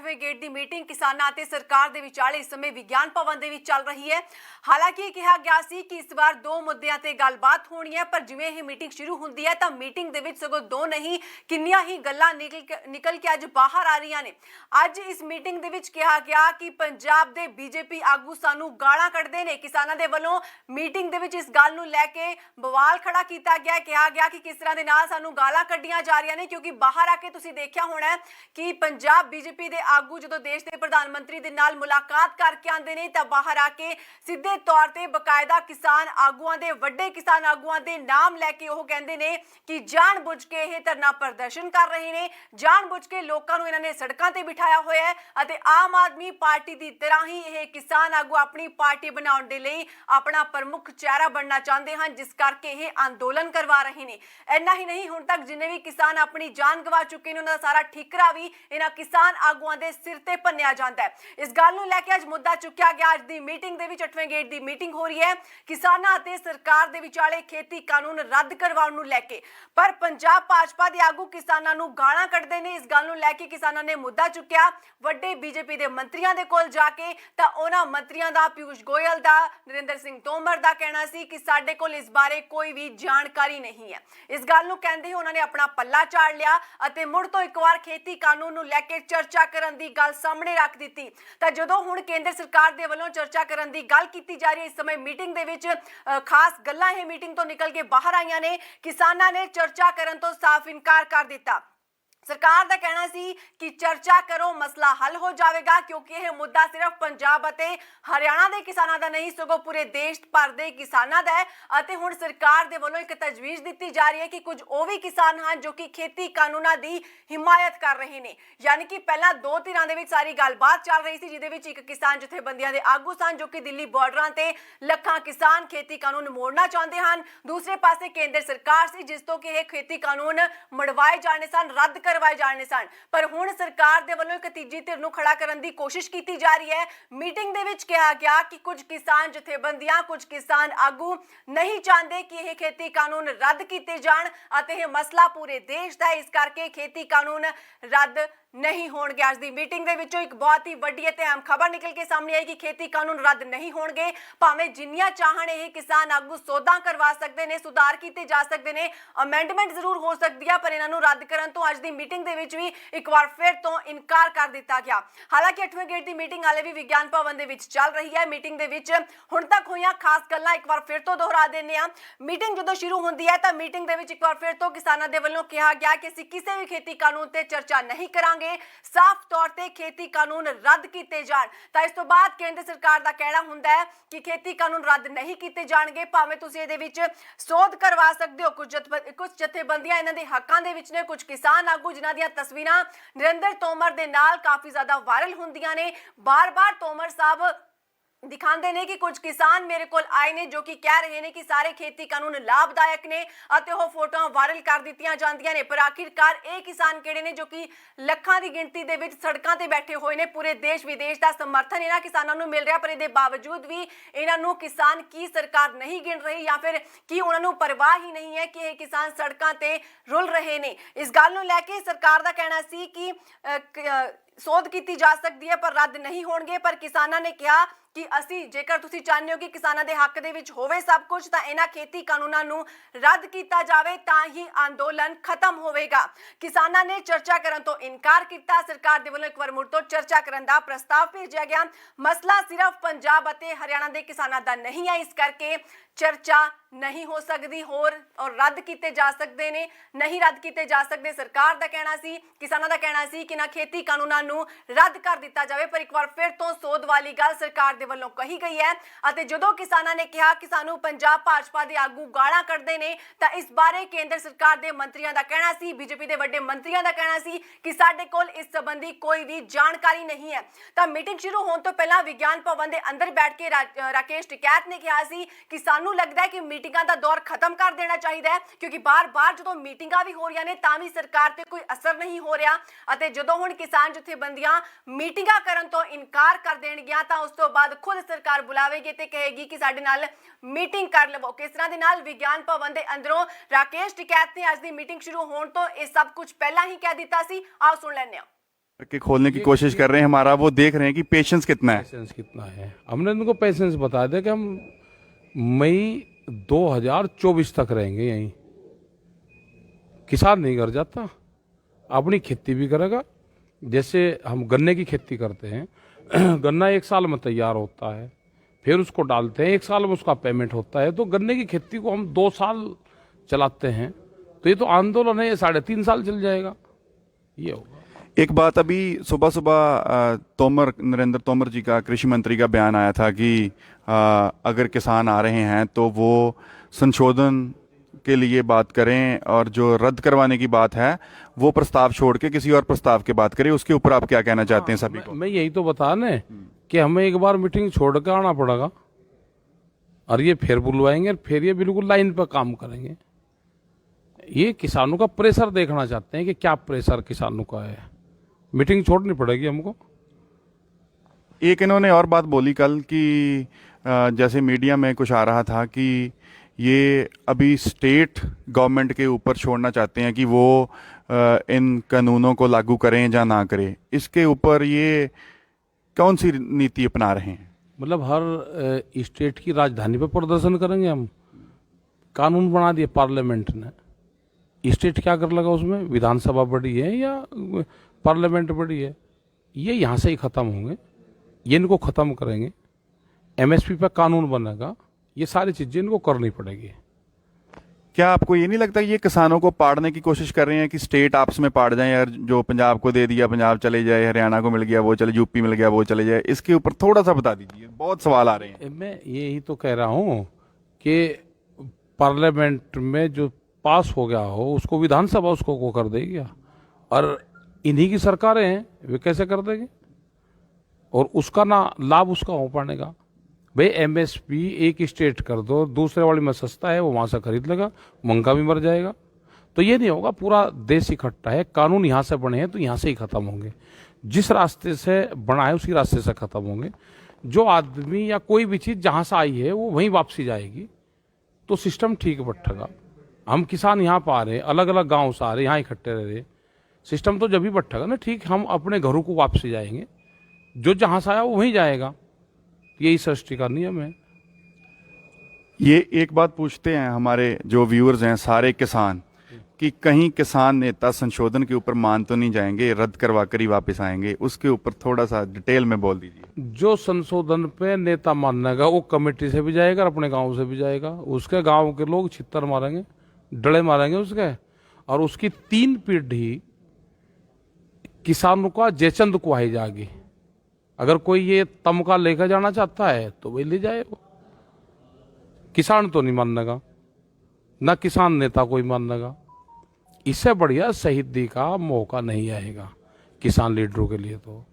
8वें gate ਦੀ meeting ਕਿਸਾਨਾਂ ਅਤੇ ਸਰਕਾਰ ਦੇ ਵਿਚਾਲੇ ਇਸ ਸਮੇਂ ਵਿਗਿਆਨ ਭਵਨ ਦੇ ਵਿੱਚ ਚੱਲ ਰਹੀ ਹੈ। ਹਾਲਾਂਕਿ ਇਹ ਕਿਹਾ ਗਿਆ ਸੀ ਕਿ ਇਸ ਵਾਰ ਦੋ ਮੁੱਦਿਆਂ ਤੇ ਗੱਲਬਾਤ ਹੋਣੀ ਹੈ, ਪਰ ਜਿਵੇਂ ਹੀ ਮੀਟਿੰਗ ਸ਼ੁਰੂ ਹੁੰਦੀ ਹੈ ਤਾਂ ਮੀਟਿੰਗ ਦੇ ਵਿੱਚ ਸਗੋਂ ਦੋ ਨਹੀਂ ਕਿੰਨੀਆਂ ਹੀ ਗੱਲਾਂ ਨਿਕਲ ਕੇ ਅੱਜ ਬਾਹਰ ਆ ਰਹੀਆਂ ਨੇ। ਅੱਜ ਇਸ ਮੀਟਿੰਗ ਦੇ ਵਿੱਚ ਕਿਹਾ ਗਿਆ ਕਿ ਪੰਜਾਬ ਦੇ ਬੀਜੇਪੀ ਆਗੂ ਸਾਨੂੰ ਗਾਲਾਂ ਕੱਢਦੇ ਨੇ। ਕਿਸਾਨਾਂ ਦੇ ਵੱਲੋਂ ਮੀਟਿੰਗ ਦੇ ਵਿੱਚ ਇਸ ਗੱਲ ਨੂੰ ਲੈ ਕੇ ਬਵਾਲ ਖੜਾ ਕੀਤਾ ਗਿਆ। ਕਿਹਾ ਗਿਆ ਕਿ ਕਿਸ ਤਰ੍ਹਾਂ ਦੇ ਨਾਲ ਸਾਨੂੰ ਗਾਲਾਂ ਕੱਢੀਆਂ ਜਾ ਰਹੀਆਂ ਨੇ, ਕਿਉਂਕਿ ਬਾਹਰ ਆ ਕੇ ਤੁਸੀਂ ਦੇਖਿਆ ਹੋਣਾ ਕਿ ਪੰਜਾਬ बीजेपी ਦੇ ਆਗੂ ਜਦੋਂ ਦੇਸ਼ ਦੇ ਪ੍ਰਧਾਨ ਮੰਤਰੀ ਦੇ ਨਾਲ ਮੁਲਾਕਾਤ ਕਰਕੇ ਆਉਂਦੇ ਨੇ ਤਾਂ ਬਾਹਰ ਆ ਕੇ ਸਿੱਧੇ ਤੌਰ ਤੇ ਬਕਾਇਦਾ ਕਿਸਾਨ ਆਗੂਆਂ ਦੇ ਵੱਡੇ ਕਿਸਾਨ ਆਗੂਆਂ ਦੇ ਨਾਮ ਲੈ ਕੇ ਉਹ ਕਹਿੰਦੇ ਨੇ ਕਿ ਜਾਣਬੁੱਝ ਕੇ ਇਹ ਧਰਨਾ ਪ੍ਰਦਰਸ਼ਨ ਕਰ ਰਹੇ ਨੇ, ਜਾਣਬੁੱਝ ਕੇ ਲੋਕਾਂ ਨੂੰ ਇਹਨਾਂ ਨੇ ਸੜਕਾਂ ਤੇ ਬਿਠਾਇਆ ਹੋਇਆ ਹੈ ਅਤੇ ਆਮ ਆਦਮੀ ਪਾਰਟੀ ਦੀ ਤਰ੍ਹਾਂ ਹੀ ਇਹ ਕਿਸਾਨ ਆਗੂ ਆਪਣੀ ਪਾਰਟੀ ਬਣਾਉਣ ਦੇ ਲਈ ਆਪਣਾ ਪ੍ਰਮੁੱਖ ਚਿਹਰਾ ਬਣਨਾ ਚਾਹੁੰਦੇ ਹਨ, ਜਿਸ ਕਰਕੇ ਇਹ ਅੰਦੋਲਨ ਕਰਵਾ ਰਹੇ ਨੇ। ਇੰਨਾ ਹੀ ਨਹੀਂ, ਹੁਣ ਤੱਕ ਜਿੰਨੇ ਵੀ ਕਿਸਾਨ ਆਪਣੀ ਜਾਨ ਗਵਾ ਚੁੱਕੇ ਨੇ ਉਹਨਾਂ ਦਾ ਸਾਰਾ ਠਿਕਰਾ ਵੀ ਇਹਨਾਂ किसान आगुआं दे सिर ते भन्निया जांदा है। इस गल नूं लैके अज मुद्दा चुक्या गया। अज दी मीटिंग दे विच 8वें गेट दी मीटिंग हो रही है किसानां ते सरकार दे विचाले खेती कानून रद्द करवाउण नूं लैके, पर पंजाब भाजपा दे आगू किसानां नूं गालां कढदे ने। इस गल नूं लैके किसानां ने मुद्दा चुक्या वड्डे बीजेपी दे मंत्रियां दे कोल जाके, तां उन्हां मंत्रियां दा पीयूष गोयल दा, नरेंद्र सिंह तोमर दा कहना सी कि साडे कोल इस बारे कोई भी जानकारी नहीं है। इस गल नूं कहंदे उन्हां ने अपना पल्ला झाड़ लिया अते मुड़ तो एक बार खेती कानून नूं लैके चर्चा करन दी गल सामने रख दित्ती। तां जदों हुण केंद्र सरकार दे वल्लों चर्चा करन दी गल कीती जा रही है, इस समय मीटिंग दे विच खास गल्लां ये मीटिंग तो निकल के बाहर आईयां ने। किसानां ने चर्चा करन तो साफ इनकार कर दिता। सरकार का कहना सी कि चर्चा करो मसला हल हो जाएगा, क्योंकि यह मुद्दा सिर्फ पंजाब अते हरियाणा के किसानों का नहीं सगों पूरे देश भर के किसानों का है। अते हुण सरकार दे वल्लों एक तजवीज़ दी जा रही है कि कुछ वो भी किसान हैं जो कि खेती कानूनों की हिमायत कर रहे हैं। यानी कि पहला दो धिरां दे विच सारी गलबात चल रही सी, जिहदे विच एक किसान जथेबंदियां दे आगू सन जो कि दिल्ली बॉर्डरां ते लखां किसान खेती कानून मोड़ना चाहते हैं। दूसरे पासे केंद्र सरकार सी जिस तो कि यह खेती कानून मुड़वाए जाने सन, रद्द करवाए जाने सन, पर हुण सरकार दे वल्लों एक तीजी धिर नूं खड़ा करन दी कोशिश की जा रही है। मीटिंग दे विच कहा गया कि कुछ किसान जथेबंदियां, कुछ किसान आगू नहीं चाहते कि यह खेती कानून रद्द किए जाण अते यह मसला पूरे देश दा, इस करके खेती कानून रद्द नहीं होणगे। अज दी मीटिंग दे विचों एक बहुत ही वड्डी ते अहम खबर निकल के सामने आई कि खेती कानून रद्द नहीं होणगे। भावें जिन्नियां चाहण ये किसान आगू सोधा करवा सकते हैं, सुधार किए जा सकते हैं, अमेंडमेंट जरूर हो सकती है, पर इन्हां नूं रद्द करन तो अज दी मीटिंग दे विच भी एक बार फिर तो इनकार कर दिता गया। हालांकि 8वें गेट की मीटिंग हाले भी विज्ञान भवन दे विच चल रही है। मीटिंग दे विच हुण तक होईयां खास गल्लां एक बार फिर तो दोहरा देने आ। मीटिंग जदों शुरू होंदी है तां मीटिंग दे विच एक बार फिर तो किसानां दे वल्लों कहा गया कि असीं किसी भी खेती कानून ते चर्चा नहीं करांगे, साफ तौर ते खेती कानून रद्द किए जाण। तां इस तो बाद केंद्र सरकार दा कहना हुंदा है कि खेती कानून रद्द नहीं किए जाणगे, भावें तुसीं इहदे विच सोध करवा सकदे हो। कुछ जथेबंदियां इन्हां दे हक्कां दे विच ने, कुछ किसान आगू जिन्हां दीयां तस्वीरां नरेंद्र तोमर दे नाल काफी ज्यादा वायरल हुंदियां ने। बार-बार तोमर साहब दिखाते हैं कि कुछ किसान मेरे को आए ने जो कि कह रहे हैं कि सारे खेती कानून लाभदायक ने अते वो फोटो वायरल कर दित्तियां जांदियां ने, पर आखिरकार ये किसान किहड़े ने जो कि लखां की गिणती दे विच सड़कां ते बैठे हुए ने। पूरे देश विदेश का समर्थन इन्हां किसानों नूं मिल रहा, पर इहदे बावजूद भी इन्हां नूं किसान की सरकार नहीं गिण रही या फिर की उन्हां नूं परवाह ही नहीं है कि ये किसान सड़कां ते रुल रहे ने। इस गल नूं लैके सरकार दा कहना सी कि सोध की जा सकती है पर रद्द नहीं होणगे, पर किसानां ने कहा कि असी जेकर तुसी चाहते हो कि किसानां दे हक दे विच होवे सब कुछ तां इन्हां खेती कानूनां नूं रद्द कीता जावे तां ही अंदोलन खत्म होवेगा। किसानां ने चर्चा करन तो इनकार किया। सरकार दे वल्लों एक बार मुड़ तो चर्चा करन दा प्रस्ताव भेजिया गया। मसला सिर्फ पंजाब अते हरियाणा दे किसानां दा नहीं है, इस करके चर्चा नहीं हो सकती होर और रद्द किए जा सकते ने, नहीं रद्द किए जा सकते। सरकार का कहना सी, किसानों का कहना सी कि ना खेती कानूनां नूं रद्द कर दिता जाए, पर एक बार फिर तो सोध वाली गल सरकार दे वल्लों कही गई है। अते जदों किसानां ने कहा कि सानू पंजाब भाजपा दे आगू गालां कढदे ने तां इस बारे केंद्र सरकार दे मंत्रियों का कहना सी, बीजेपी दे वड्डे मंत्रियों का कहना सी कि साडे कोल इस संबंधी कोई भी जानकारी नहीं है। तां मीटिंग शुरू होने तो पहला विज्ञान भवन दे अंदर बैठ के राकेश टिकैत ने कहा सी कि सानू लगदा है कि मीटिंगां दा दौर खत्म कर देना चाहिए, क्योंकि बार-बार जदों मीटिंगां भी हो रही ने तां भी सरकार ते कोई असर नहीं हो रहा। अते जदों हुण किसान जथेबंदियां मीटिंगां करन तो इनकार कर देणगीआं तां उस तो बाद खुद सरकार बुलावेगी ते कहेगी कि साडे नाल मीटिंग कर लवो। किस तरह दे नाल विज्ञान भवन दे अंदरों राकेश टिकैत ने अज दी मीटिंग शुरू होण तो ये सब कुछ पहला ही कह दिता सी। आओ सुन लैंदे हां। के खोलने की कोशिश कर रहे हैं हमारा, वो देख रहे हैं कि पेशेंस कितना है। पेशेंस कितना है, हमने उनको पेशेंस बता दिया कि हम मई 2024 तक रहेंगे यहीं। किसान नहीं घर जाता, अपनी खेती भी करेगा। जैसे हम गन्ने की खेती करते हैं, गन्ना 1 साल में तैयार होता है, फिर उसको डालते हैं, 1 साल में उसका पेमेंट होता है। तो गन्ने की खेती को हम 2 साल चलाते हैं, तो ये तो आंदोलन है, ये 3.5 साल चल जाएगा, ये होगा। एक बात अभी सुबह सुबह नरेंद्र तोमर जी का, कृषि मंत्री का बयान आया था कि अगर किसान आ रहे हैं तो वो संशोधन के लिए बात करें, और जो रद्द करवाने की बात है वो प्रस्ताव छोड़ के किसी और प्रस्ताव की बात करें। उसके ऊपर आप क्या कहना चाहते हैं सभी को? मैं यही तो बता ने कि हमें एक बार मीटिंग छोड़ कर आना पड़ेगा, और ये फिर बुलवाएंगे, फिर ये बिल्कुल लाइन पर काम करेंगे। ये किसानों का प्रेशर देखना चाहते हैं कि क्या प्रेशर किसानों का है। मीटिंग छोड़नी पड़ेगी हमको। एक इन्होंने और बात बोली कल कि जैसे मीडिया में कुछ आ रहा था कि ये अभी स्टेट गवर्नमेंट के ऊपर छोड़ना चाहते हैं कि वो इन कानूनों को लागू करें या ना करें। इसके ऊपर ये कौन सी नीति अपना रहे हैं? मतलब हर स्टेट की राजधानी पर प्रदर्शन करेंगे हम। कानून बना दिए पार्लियामेंट ने, स्टेट क्या कर लगा उसमें? विधानसभा बड़ी है या पार्लियामेंट बड़ी है? ये यहाँ से ही ख़त्म होंगे, ये इनको ख़त्म करेंगे। एमएसपी पर कानून बनेगा, ये सारी चीज़ें इनको करनी पड़ेगी। क्या आपको ये नहीं लगता कि ये किसानों को पाड़ने की कोशिश कर रहे हैं कि स्टेट आपस में पाड़ जाए, यार जो पंजाब को दे दिया पंजाब चले जाए, हरियाणा को मिल गया वो चले, यूपी मिल गया वो चले जाए? इसके ऊपर थोड़ा सा बता दीजिए, बहुत सवाल आ रहे हैं। मैं यही तो कह रहा हूँ कि पार्लियामेंट में जो पास हो गया हो उसको विधानसभा उसको को कर देगी, और इन्हीं की सरकारें हैं, वे कैसे कर देंगे? और उसका ना लाभ उसका हो पाएगा। भाई एमएसपी एक स्टेट कर दो, दूसरे वाले में सस्ता है, वो वहाँ से खरीद लेगा, महंगा भी मर जाएगा। तो ये नहीं होगा, पूरा देश इकट्ठा है, कानून यहाँ से बने हैं तो यहाँ से ही ख़त्म होंगे। जिस रास्ते से बना है उसी रास्ते से ख़त्म होंगे। जो आदमी या कोई भी चीज़ जहाँ से आई है वो वहीं वापसी जाएगी, तो सिस्टम ठीक बैठेगा। हम किसान यहाँ पर आ रहे हैं, अलग अलग गाँव से आ रहे हैं, यहाँ इकट्ठे रह रहे, सिस्टम तो जब भी बैठेगा ना ठीक, हम अपने घरों को वापसी जाएंगे, जो जहाँ से आया वो वहीं जाएगा। यही सृष्टि का नियम है। ये एक बात पूछते हैं हमारे जो व्यूअर्स हैं सारे किसान, कि कहीं किसान नेता संशोधन के ऊपर मान तो नहीं जाएंगे, रद्द करवा कर ही वापस आएंगे? उसके ऊपर थोड़ा सा डिटेल में बोल दीजिए। जो संशोधन पे नेता मानेगा वो कमेटी से भी जाएगा और अपने गांव से भी जाएगा। उसके गांव के लोग छित्तर मारेंगे, डले मारेंगे उसके, और उसकी 3 पीढ़ी किसानों का जयचंद को आई जाएगी। अगर कोई ये तमका लेकर जाना चाहता है तो वही ले जाए, किसान तो नहीं मानेगा, ना किसान नेता कोई मानेगा। इससे बढ़िया शहीदी का मौका नहीं आएगा किसान लीडरों के लिए। तो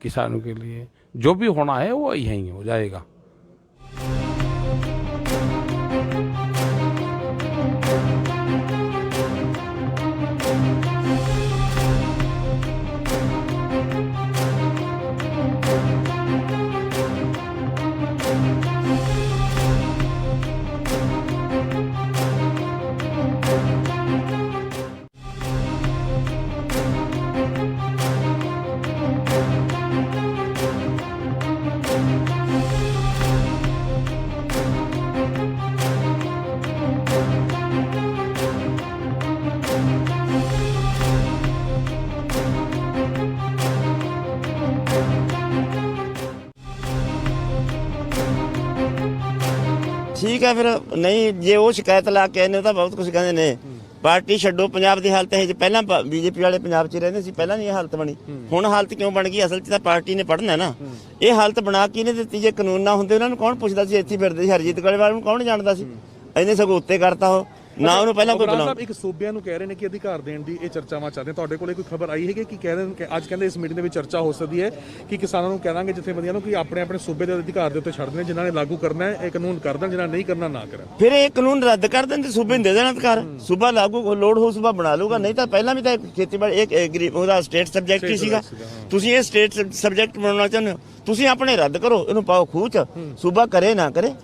किसानों के लिए जो भी होना है वो यहीं हो जाएगा। ठीक है, फिर नहीं जे वो शिकायत ला के आने ਤਾਂ ਬਹੁਤ ਕੁਝ ਕਹਿੰਦੇ ਨੇ। ਪਾਰਟੀ ਛੱਡੋ, ਪੰਜਾਬ ਦੀ ਹਾਲਤ ਇਹ ਪਹਿਲਾਂ ਬੀਜੇਪੀ ਵਾਲੇ ਪੰਜਾਬ 'ਚ ਰਹਿੰਦੇ ਸੀ, ਪਹਿਲਾਂ ਨਹੀਂ ਇਹ ਹਾਲਤ ਬਣੀ। ਹੁਣ ਹਾਲਤ ਕਿਉਂ ਬਣ ਗਈ? ਅਸਲ 'ਚ ਤਾਂ ਪਾਰਟੀ ਨੇ ਪੜ੍ਹਨਾ ਨਾ। ਇਹ ਹਾਲਤ ਬਣਾ ਕੇ ਇਹਨੇ ਦਿੱਤੀ। ਜੇ ਕਾਨੂੰਨ ਨਾ ਹੁੰਦੇ ਉਹਨਾਂ ਨੂੰ ਕੌਣ ਪੁੱਛਦਾ ਸੀ? ਇੱਥੇ ਫਿਰਦੇ ਸੀ, ਹਰਜੀਤ ਗੜੇਵਾਲ ਨੂੰ ਕੌਣ ਜਾਣਦਾ ਸੀ? ਇਹਨੇ ਸਗੋਂ ਉੱਤੇ ਕਰਤਾ ਉਹ ਨਾ, ਉਹਨੂੰ ਪਹਿਲਾਂ ਕੋਈ ਬੁਲਾਉ। ਇੱਕ ਸੂਬਿਆਂ ਨੂੰ ਕਹਿ ਰਹੇ ਨੇ ਕਿ ਅਧਿਕਾਰ ਦੇਣ ਦੀ ਇਹ ਚਰਚਾਵਾਂ ਚੱਲਦੇ। ਤੁਹਾਡੇ ਕੋਲੇ ਕੋਈ ਖਬਰ ਆਈ ਹੈ ਕਿ ਕਹਿ ਰਹੇ ਨੇ ਅੱਜ ਕਹਿੰਦੇ ਇਸ ਮੀਟਿੰਗ ਦੇ ਵਿੱਚ ਚਰਚਾ ਹੋ ਸਕਦੀ ਹੈ ਕਿ ਕਿਸਾਨਾਂ ਨੂੰ ਕਹਿ ਦਾਂਗੇ ਜਥੇਬੰਦੀਆਂ ਨੂੰ ਕਿ ਆਪਣੇ ਆਪਣੇ ਸੂਬੇ ਦੇ ਅਧਿਕਾਰ ਦੇ ਉੱਤੇ ਛੱਡ ਦੇਣ, ਜਿਨ੍ਹਾਂ ਨੇ ਲਾਗੂ ਕਰਨਾ ਹੈ ਇਹ ਕਾਨੂੰਨ ਕਰ ਦੇਣ, ਜਿਨ੍ਹਾਂ ਨਹੀਂ ਕਰਨਾ ਨਾ ਕਰਨ। ਫਿਰ ਇਹ ਕਾਨੂੰਨ ਰੱਦ ਕਰ ਦੇਣ ਤੇ ਸੂਬੇ ਨੂੰ ਦੇ ਦੇਣ ਅਧਿਕਾਰ। ਸੂਬਾ ਲਾਗੂ ਲੋੜ ਹੋ ਸੂਬਾ ਬਣਾ ਲੂਗਾ, ਨਹੀਂ ਤਾਂ ਪਹਿਲਾਂ ਵੀ ਤਾਂ ਖੇਤੀਬਾੜੀ ਇੱਕ ਉਹਦਾ ਸਟੇਟ ਸਬਜੈਕਟ ਹੀ ਸੀਗਾ। ਤੁਸੀਂ ਇਹ ਸਟੇਟ ਸਬਜੈਕਟ ਬਣਾਉਣਾ ਚਾਹੁੰਦੇ ਹੋ, ਤੁਸੀਂ ਆਪਣੇ ਰੱਦ ਕਰੋ, ਇਹਨੂੰ ਪਾਓ ਖੂਹ 'ਚ। ਸੂਬਾ ਕਰੇ ਨਾ ਕਰੇ,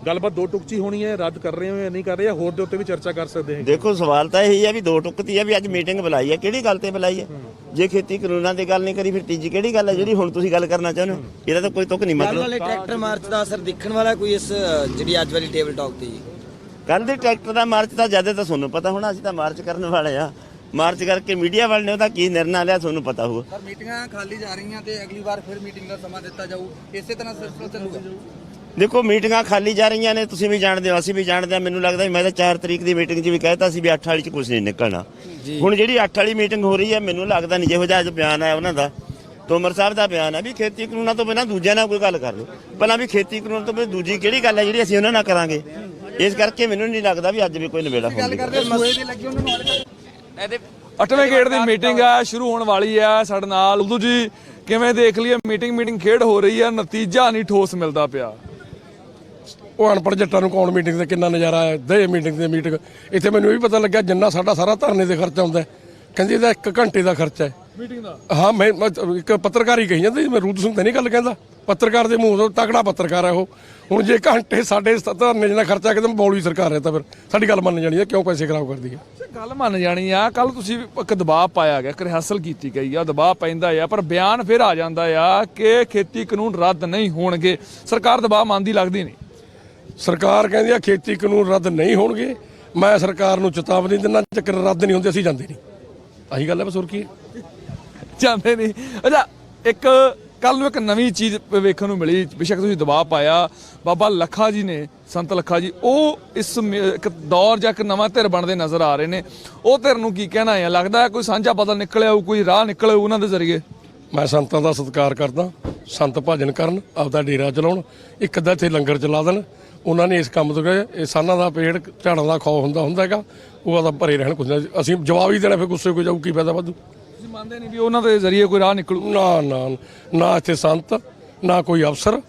ਗੱਲਬਾਤ ਦੋ ਟੁਕ 'ਚ ਹੀ ਹੋਣੀ ਹੈ, ਰੱਦ ਕਰ ਰਹੇ ਹੋ ਜਾਂ ਨਹੀਂ ਕਰ ਰਹੇ, ਜਾਂ ਹੋਰ ਦੇ ਉੱਤੇ ਵੀ ਚਰਚਾ ਕਰ ਸਕਦੇ ਹਾਂ? ਦੇਖੋ ਸਵਾਲ ਤਾਂ ਇਹੀ ਹੈ ਵੀ ਦੋ ਟੁਕਤੀ ਹੈ ਵੀ ਅੱਜ ਮੀਟਿੰਗ ਬੁਲਾਈ ਹੈ, ਕਿਹੜੀ ਗੱਲ ਤੇ ਬੁਲਾਈ ਹੈ? ਜੇ ਖੇਤੀ ਕਾਨੂੰਨਾਂ ਦੀ ਗੱਲ ਨਹੀਂ ਕਰੀ ਫਿਰ ਤੀਜੀ ਕਿਹੜੀ ਗੱਲ ਹੈ ਜਿਹੜੀ ਹੁਣ ਤੁਸੀਂ ਗੱਲ ਕਰਨਾ ਚਾਹੁੰਦੇ ਹੋ? ਇਹਦਾ ਤਾਂ ਕੋਈ ਤੁਕ ਨਹੀਂ ਕੱਲ੍ਹ ਮਤਲਬ। ਵਾਲੇ ਟਰੈਕਟਰ ਮਾਰਚ ਦਾ ਅਸਰ ਦਿਖਣ ਵਾਲਾ ਕੋਈ ਇਸ ਜਿਹੜੀ ਅੱਜ ਵਾਲੀ ਟੇਬਲ ਟਾਕ ਤੇ ਜੀ? ਕੱਲ ਦੇ ਟਰੈਕਟਰ ਦਾ ਮਾਰਚ ਤਾਂ ਜ਼ਿਆਦਾ ਤਾਂ ਤੁਹਾਨੂੰ ਪਤਾ ਹੋਣਾ, ਅਸੀਂ ਤਾਂ ਮਾਰਚ ਕਰਨ ਵਾਲੇ ਆ। ਮਾਰਚ ਕਰਕੇ ਮੀਡੀਆ ਵਾਲੇ ਨੇ ਉਹਦਾ ਕੀ ਨਿਰਣਾ ਲਿਆ ਤੁਹਾਨੂੰ ਪਤਾ ਹੋਊਗਾ। ਸਰ ਮੀਟਿੰਗਾਂ ਖਾਲੀ ਜਾ ਰਹੀਆਂ ਤੇ ਅਗਲੀ ਵਾਰ ਫਿਰ ਮੀਟਿੰਗ ਦਾ ਸਮਾਂ ਦਿੱਤਾ ਜਾਊ, ਇਸੇ ਤਰ੍ਹਾਂ ਸਿਲਸਿਲਾ ਚੱਲੂਗਾ? ਦੇਖੋ ਮੀਟਿੰਗਾਂ ਖਾਲੀ ਜਾ ਰਹੀਆਂ ਨੇ, ਤੁਸੀਂ ਵੀ ਜਾਣਦੇ ਹੋ ਅਸੀਂ ਵੀ ਜਾਣਦੇ ਹਾਂ। ਮੈਨੂੰ ਲੱਗਦਾ ਮੈਂ ਤਾਂ 4 ਤਰੀਕ ਦੀ ਮੀਟਿੰਗ 'ਚ ਵੀ ਕਹਿਤਾ ਸੀ ਵੀ 8 ਵਾਲੀ 'ਚ ਕੁਝ ਨਹੀਂ ਨਿਕਲਣਾ। ਹੁਣ ਜਿਹੜੀ 8 ਵਾਲੀ ਮੀਟਿੰਗ ਹੋ ਰਹੀ ਹੈ ਮੈਨੂੰ ਲੱਗਦਾ ਨਹੀਂ, ਜਿਹੋ ਜਿਹਾ ਅੱਜ ਬਿਆਨ ਆਇਆ ਉਹਨਾਂ ਦਾ, ਤੋਮਰ ਸਾਹਿਬ ਦਾ ਬਿਆਨ ਹੈ ਵੀ ਖੇਤੀ ਕਾਨੂੰਨਾਂ ਤੋਂ ਬਿਨਾਂ ਦੂਜਿਆਂ ਨਾਲ ਕੋਈ ਗੱਲ ਕਰ ਲਓ। ਪਹਿਲਾਂ ਵੀ ਖੇਤੀ ਕਾਨੂੰਨ ਤੋਂ ਬਿਨਾਂ ਦੂਜੀ ਕਿਹੜੀ ਗੱਲ ਹੈ ਜਿਹੜੀ ਅਸੀਂ ਉਹਨਾਂ ਨਾਲ ਕਰਾਂਗੇ? ਇਸ ਕਰਕੇ ਮੈਨੂੰ ਨਹੀਂ ਲੱਗਦਾ ਵੀ ਅੱਜ ਵੀ ਕੋਈ ਨਿਬੇੜਾ ਹੋਊਗਾ। ਸੂਏ ਦੀ ਲੱਗੀ ਉਹਨਾਂ ਨੂੰ ਇਹਦੇ 8ਵੇਂ ਗੇੜ ਦੀ ਮੀਟਿੰਗ ਆ, ਸ਼ੁਰੂ ਹੋਣ ਵਾਲੀ ਆ। ਸਾਡੇ ਨਾਲ ਉਦੋਂ ਜੀ ਕਿਵੇਂ ਦੇਖ ਲਈਏ ਮੀਟਿੰਗ ਖੇਡ ਹੋ ਰਹੀ ਆ, ਨਤੀਜਾ ਨਹੀਂ ਠੋਸ ਮਿਲਦਾ ਪਿਆ। ਉਹ ਅਨਪੜ੍ਹ ਜੱਟਾਂ ਨੂੰ ਕੌਣ ਮੀਟਿੰਗ ਤੇ ਕਿੰਨਾ ਨਜ਼ਾਰਾ ਹੈ ਦੇ ਮੀਟਿੰਗ ਤੇ ਮੀਟਿੰਗ। ਇੱਥੇ ਮੈਨੂੰ ਇਹ ਵੀ ਪਤਾ ਲੱਗਿਆ ਜਿੰਨਾ ਸਾਡਾ ਸਾਰਾ ਧਰਨੇ ਦੇ ਖਰਚਾ ਆਉਂਦਾ ਕਹਿੰਦੀ ਇਹਦਾ 1 ਘੰਟੇ ਦਾ ਖਰਚਾ ਹੈ ਮੀਟਿੰਗ ਦਾ। ਹਾਂ ਮੈਂ ਇੱਕ ਪੱਤਰਕਾਰ ਹੀ ਕਹੀ ਜਾਂਦੀ, ਮੈਂ ਰੂਦ ਸਿੰਘ ਤਾਂ ਨਹੀਂ ਗੱਲ ਕਹਿੰਦਾ, ਪੱਤਰਕਾਰ ਦੇ ਮੂੰਹ ਤੋਂ ਤਕੜਾ ਪੱਤਰਕਾਰ ਹੈ ਉਹ। ਹੁਣ ਜੇ ਘੰਟੇ ਸਾਡੇ ਧਰਨੇ ਜਿੰਨਾ ਖਰਚਾ ਕਿਤੇ ਬੌਲੀ ਸਰਕਾਰ ਹੈ ਤਾਂ ਫਿਰ ਸਾਡੀ ਗੱਲ ਮੰਨ ਜਾਣੀ ਹੈ, ਕਿਉਂ ਪੈਸੇ ਖਰਾਬ ਕਰਦੀ ਹੈ? ਗੱਲ ਮੰਨ ਜਾਣੀ ਆ। ਕੱਲ ਤੁਸੀਂ ਇੱਕ ਦਬਾਅ ਪਾਇਆ ਗਿਆ, ਰਿਹਰਸਲ ਕੀਤੀ ਗਈ ਆ, ਦਬਾਅ ਪੈਂਦਾ ਆ, ਪਰ ਬਿਆਨ ਫਿਰ ਆ ਜਾਂਦਾ ਆ ਕਿ ਖੇਤੀ ਕਾਨੂੰਨ ਰੱਦ ਨਹੀਂ ਹੋਣਗੇ। ਸਰਕਾਰ ਦਬਾਅ ਮੰਨਦੀ ਲੱਗਦੀ ਨਹੀਂ। ਸਰਕਾਰ ਕਹਿੰਦੀ ਆ ਖੇਤੀ ਕਾਨੂੰਨ ਰੱਦ ਨਹੀਂ ਹੋਣਗੇ। ਮੈਂ ਸਰਕਾਰ ਨੂੰ ਚੇਤਾਵਨੀ ਦਿੰਦਾ ਚੱਕਰ ਰੱਦ ਨਹੀਂ ਹੁੰਦੇ ਅਸੀਂ ਜਾਂਦੇ ਨਹੀਂ। ਆਹੀ ਗੱਲ ਹੈ ਬਸ, ਹੋਰ ਕੀ ਹੈ? ਜਾਂਦੇ ਨਹੀਂ। ਅੱਛਾ, ਇੱਕ ਕੱਲ ਨੂੰ ਇੱਕ ਨਵੀਂ ਚੀਜ਼ ਵੇਖਣ ਨੂੰ ਮਿਲੀ, ਬੇਸ਼ੱਕ ਤੁਸੀਂ ਦਬਾਅ ਪਾਇਆ। ਬਾਬਾ ਲੱਖਾ ਜੀ ਨੇ, ਸੰਤ ਲੱਖਾ ਜੀ, ਉਹ ਇਸ ਇੱਕ ਦੌਰ ਜਾਂ ਇੱਕ ਨਵਾਂ ਧਿਰ ਬਣਦੇ ਨਜ਼ਰ ਆ ਰਹੇ ਨੇ। ਉਹ ਧਿਰ ਨੂੰ ਕੀ ਕਹਿਣਾ ਹੈ? ਲੱਗਦਾ ਕੋਈ ਸਾਂਝਾ ਪਤਾ ਨਿਕਲਿਆ ਹੋਊ, ਕੋਈ ਰਾਹ ਨਿਕਲਿਆ ਉਹਨਾਂ ਦੇ ਜ਼ਰੀਏ? ਮੈਂ ਸੰਤਾਂ ਦਾ ਸਤਿਕਾਰ ਕਰਦਾ। ਸੰਤ ਭਜਨ ਕਰਨ, ਆਪਦਾ ਡੇਰਾ ਚਲਾਉਣ, ਇੱਕ ਅੱਧਾ ਇੱਥੇ ਲੰਗਰ ਚਲਾ ਦੇਣ। ਉਹਨਾਂ ਨੇ ਇਸ ਕੰਮ ਤੋਂ ਗਏ, ਇਹ ਸਾਨਾਂ ਦਾ ਪੇੜ ਝਾੜਨ ਦਾ ਖੌਫ ਹੁੰਦਾ ਹੈਗਾ, ਉਹ ਆਦਾ ਭਰੇ ਰਹਿਣ। ਕੁਝ ਅਸੀਂ ਜਵਾਬ ਹੀ ਦੇਣਾ, ਫਿਰ ਗੁੱਸੇ ਕੋਈ ਜਾਊ, ਕੀ ਫਾਇਦਾ ਵਾਧੂ। ਤੁਸੀਂ ਮੰਨਦੇ ਨਹੀਂ ਵੀ ਉਹਨਾਂ ਦੇ ਜ਼ਰੀਏ ਕੋਈ ਰਾਹ ਨਿਕਲੂ? ਨਾ ਇੱਥੇ ਸੰਤ, ਨਾ ਕੋਈ ਅਫਸਰ,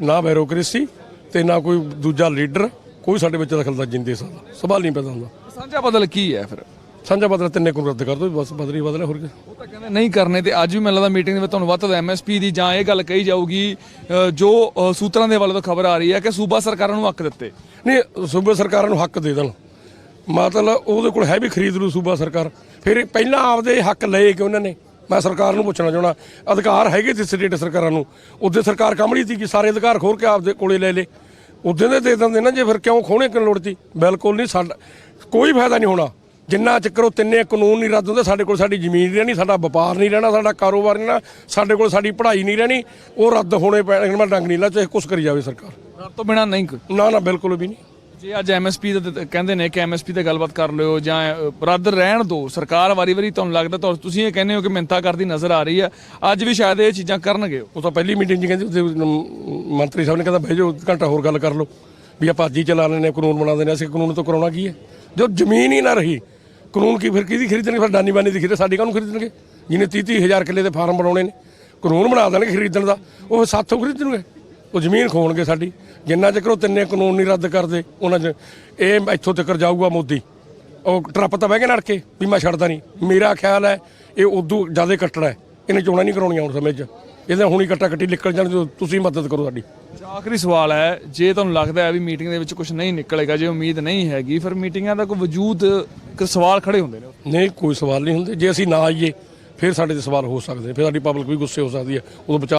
ਨਾ ਬਿਊਰੋਕ੍ਰੇਸੀ ਤੇ ਨਾ ਕੋਈ ਦੂਜਾ ਲੀਡਰ, ਕੋਈ ਸਾਡੇ ਵਿੱਚ ਦਖਲ ਦਾ ਜਿੰਦੇ ਸਕਦਾ। ਸਵਾਲ ਨਹੀਂ ਪੈਦਾ ਹੁੰਦਾ। ਸਾਂਝਾ ਬਦਲ ਕੀ ਹੈ ਫਿਰ? ਸਾਂਝਾ ਬਦਲ ਤਿੰਨੇ ਨੂੰ ਰੱਦ ਕਰ ਦੋ, ਬਸ ਬਦਲੀ ਬਦਲੇ ਹੋਰ ਕੀ। ਉਹ ਤਾਂ ਕਹਿੰਦੇ ਨਹੀਂ ਕਰਨੇ। ਤੇ ਅੱਜ ਵੀ ਮੈਨੂੰ ਲੱਗਦਾ ਮੀਟਿੰਗ ਦੇ ਵਿੱਚ ਤੁਹਾਨੂੰ ਵੱਧ ਤੋਂ MSP ਦੀ ਜਾਂ ਇਹ ਗੱਲ ਕਹੀ ਜਾਊਗੀ, ਜੋ ਸੂਤਰਾਂ ਦੇ ਵੱਲੋਂ ਤੋਂ ਖਬਰ ਆ ਰਹੀ ਹੈ ਕਿ ਸੂਬਾ ਸਰਕਾਰਾਂ ਨੂੰ ਹੱਕ ਦਿੱਤੇ। ਨਹੀਂ, ਸੂਬਾ ਸਰਕਾਰਾਂ ਨੂੰ ਹੱਕ ਦੇ ਦੇਣ, ਮਤਲਬ ਉਹਦੇ ਕੋਲ ਹੈ ਵੀ ਖਰੀਦ ਲੂ ਸੂਬਾ ਸਰਕਾਰ। ਫਿਰ ਪਹਿਲਾਂ ਆਪਦੇ ਹੱਕ ਲਏ ਕਿ ਉਹਨਾਂ ਨੇ। ਮੈਂ ਸਰਕਾਰ ਨੂੰ ਪੁੱਛਣਾ ਚਾਹੁੰਦਾ, ਅਧਿਕਾਰ ਹੈਗੇ ਤੇ ਸਟੇਟ ਸਰਕਾਰਾਂ ਨੂੰ। ਉਹਦੇ ਸਰਕਾਰ ਕੰਮੜੀ ਸੀ ਕਿ ਸਾਰੇ ਅਧਿਕਾਰ ਖੋਰ ਕੇ ਆਪਦੇ ਕੋਲੇ ਲੈ ਲੇ, ਉਦੋਂ ਦੇ ਦਿੰਦੇ ਨਾ। ਜੇ ਫਿਰ ਕਿਉਂ ਖੋਹਣੇ ਕਿਉਂ ਲੋੜ ਸੀ? ਬਿਲਕੁਲ ਨਹੀਂ। ਸਾਡਾ ਕੋਈ ਫਾਇਦਾ ਨਹੀਂ ਹੋਣਾ ਜਿੰਨਾ ਚਿਰ ਉਹ ਤਿੰਨੇ ਕਾਨੂੰਨ ਨਹੀਂ ਰੱਦ ਹੁੰਦੇ। ਸਾਡੇ ਕੋਲ ਸਾਡੀ ਜ਼ਮੀਨ ਨਹੀਂ ਰਹਿਣੀ, ਸਾਡਾ ਵਪਾਰ ਨਹੀਂ ਰਹਿਣਾ, ਸਾਡਾ ਕਾਰੋਬਾਰ ਨਹੀਂ ਰਹਿਣਾ, ਸਾਡੇ ਕੋਲ ਸਾਡੀ ਪੜ੍ਹਾਈ ਨਹੀਂ ਰਹਿਣੀ। ਉਹ ਰੱਦ ਹੋਣੇ ਪੈਣੇ। ਮੈਂ ਡੰਗ ਨਹੀਂ ਲਾ, ਚਾਹੇ ਕੁਛ ਕਰੀ ਜਾਵੇ ਸਰਕਾਰ। ਰੱਦ ਤੋਂ ਬਿਨਾਂ ਨਹੀਂ। ਨਾ ਬਿਲਕੁਲ ਵੀ ਨਹੀਂ। ਜੇ ਅੱਜ MSP ਦਾ ਕਹਿੰਦੇ ਨੇ ਕਿ MSP ਤੇ ਗੱਲਬਾਤ ਕਰ ਲਿਓ ਜਾਂ ਰੱਦ ਰਹਿਣ ਦਿਓ, ਸਰਕਾਰ ਵਾਰੀ ਤੁਹਾਨੂੰ ਲੱਗਦਾ, ਤੁਸੀਂ ਇਹ ਕਹਿੰਦੇ ਹੋ ਕਿ ਮਿੰਤਾ ਕਰਦੀ ਨਜ਼ਰ ਆ ਰਹੀ ਹੈ, ਅੱਜ ਵੀ ਸ਼ਾਇਦ ਇਹ ਚੀਜ਼ਾਂ ਕਰਨਗੇ। ਉਹ ਤਾਂ ਪਹਿਲੀ ਮੀਟਿੰਗ 'ਚ ਕਹਿੰਦੇ, ਮੰਤਰੀ ਸਾਹਿਬ ਨੇ ਕਹਿੰਦਾ ਬਹਿ ਜਾਓ ਘੰਟਾ ਹੋਰ ਗੱਲ ਕਰ ਲਓ ਵੀ ਆਪਾਂ ਅੱਜ ਹੀ ਚਲਾ ਲੈਣੇ, ਕਾਨੂੰਨ ਬਣਾ ਦੇਣੇ। ਅਸੀਂ ਕਾਨੂੰਨ ਤੋਂ ਕਰਾਉਣਾ ਕੀ ਹੈ? ਜੋ ਜ਼ਮੀਨ ਹੀ ਨਾ ਰਹੀ, ਕਾਨੂੰਨ ਕੀ ਫਿਰ ਕਿਹਦੀ ਖਰੀਦਣਗੇ? ਫਿਰ ਡਾਨੀ ਬਾਨੀ ਦੀ ਖਰੀਦ, ਸਾਡੀ ਕਾਹਨੂੰ ਖਰੀਦਣਗੇ? ਜਿਹਨੇ 30 ਹਜ਼ਾਰ ਕਿੱਲੇ ਦੇ ਫਾਰਮ ਬਣਾਉਣੇ ਨੇ, ਕਾਨੂੰਨ ਬਣਾ ਦੇਣਗੇ ਖਰੀਦਣ ਦਾ, ਉਹ ਸਾਥੋਂ ਖਰੀਦਣਗੇ। ਉਹ ਜ਼ਮੀਨ ਖੋਣਗੇ ਸਾਡੀ। ਜਿੰਨਾ ਚਿਰ ਉਹ ਤਿੰਨੇ ਕਾਨੂੰਨ ਨਹੀਂ ਰੱਦ ਕਰਦੇ ਉਹਨਾਂ 'ਚ ਇਹ ਇੱਥੋਂ ਤੱਕ ਜਾਊਗਾ ਮੋਦੀ। ਉਹ ਟਰੱਪ ਤਾਂ ਬਹਿ ਕੇ ਨੜ ਕੇ ਵੀ ਮੈਂ ਛੱਡਦਾ ਨਹੀਂ। ਮੇਰਾ ਖਿਆਲ ਹੈ ਇਹ ਉਦੋਂ ਜ਼ਿਆਦਾ ਕੱਟਣਾ ਹੈ। ਇਹਨੇ ਚੋਣਾਂ ਨਹੀਂ ਕਰਾਉਣੀਆਂ ਹੁਣ ਸਮੇਂ 'ਚ। ਇਹਦਾ ਹੁਣੀ ਕੱਟੀ ਨਿਕਲ ਜਾਣ, ਤੁਸੀਂ ਮਦਦ ਕਰੋ ਸਾਡੀ। ਆਖਰੀ ਸਵਾਲ ਹੈ, ਜੇ ਤੁਹਾਨੂੰ ਲੱਗਦਾ ਹੈ ਵੀ ਮੀਟਿੰਗ ਦੇ ਵਿੱਚ ਕੁਝ ਨਹੀਂ ਨਿਕਲੇਗਾ, ਜੇ ਉਮੀਦ ਨਹੀਂ ਹੈਗੀ, ਫਿਰ ਮੀਟਿੰਗਾਂ ਦਾ ਕੋਈ ਵਜੂਦ ਸਵਾਲ ਖੜੇ ਹੁੰਦੇ ਨੇ? ਨਹੀਂ, ਕੋਈ ਸਵਾਲ ਨਹੀਂ ਹੁੰਦੇ। ਜੇ ਅਸੀਂ ਨਾ ਆਈਏ ਫਿਰ ਸਾਡੇ ਤੇ ਸਵਾਲ ਹੋ ਸਕਦੇ, ਫਿਰ ਸਾਡੀ ਪਬਲਿਕ ਵੀ ਗੁੱਸੇ ਹੋ ਸਕਦੀ ਹੈ। ਉਦੋਂ ਬਚਾ